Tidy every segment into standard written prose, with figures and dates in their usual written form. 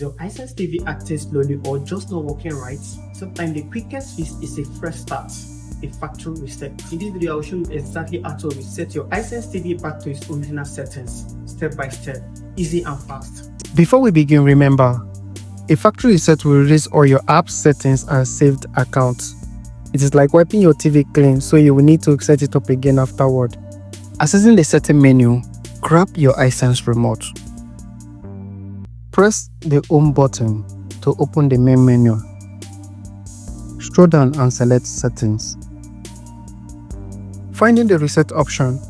Is your Hisense TV acting slowly or just not working right? Sometimes the quickest fix is a fresh start, a factory reset. In this video, I will show you exactly how to reset your Hisense TV back to its original settings, step by step, easy and fast. Before we begin, remember, a factory reset will erase all your app settings and saved accounts. It is like wiping your TV clean, so you will need to set it up again afterward. Accessing the setting menu, grab your Hisense remote. Press the home button to open the main menu. Scroll down and select settings. Finding the reset option,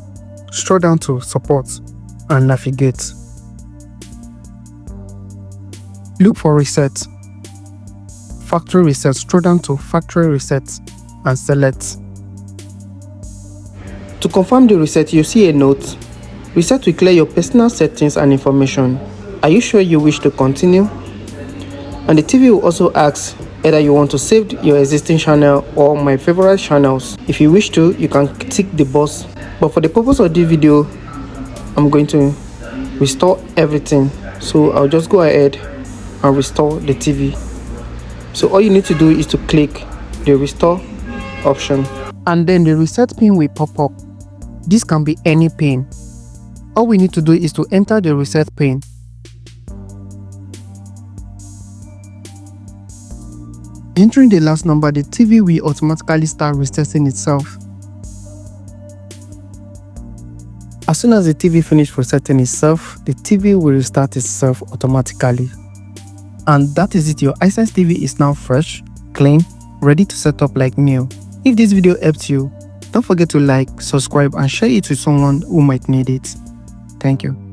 scroll down to support and navigate. Look for reset. Factory reset, scroll down to factory reset and select. To confirm the reset, you see a note. Reset will clear your personal settings and information. Are you sure you wish to continue? And the TV will also ask either you want to save your existing channel or my favorite channels. If you wish to, you can tick the box. But for the purpose of this video, I'm going to restore everything. So I'll just go ahead and restore the TV. So all you need to do is to click the restore option. And then the reset pin will pop up. This can be any pin. All we need to do is to enter the reset pin. Entering the last number, the TV will automatically start resetting itself. As soon as the TV finishes resetting itself, the TV will restart itself automatically. And that is it. Your Hisense TV is now fresh, clean, ready to set up like new. If this video helped you, don't forget to like, subscribe and share it with someone who might need it. Thank you.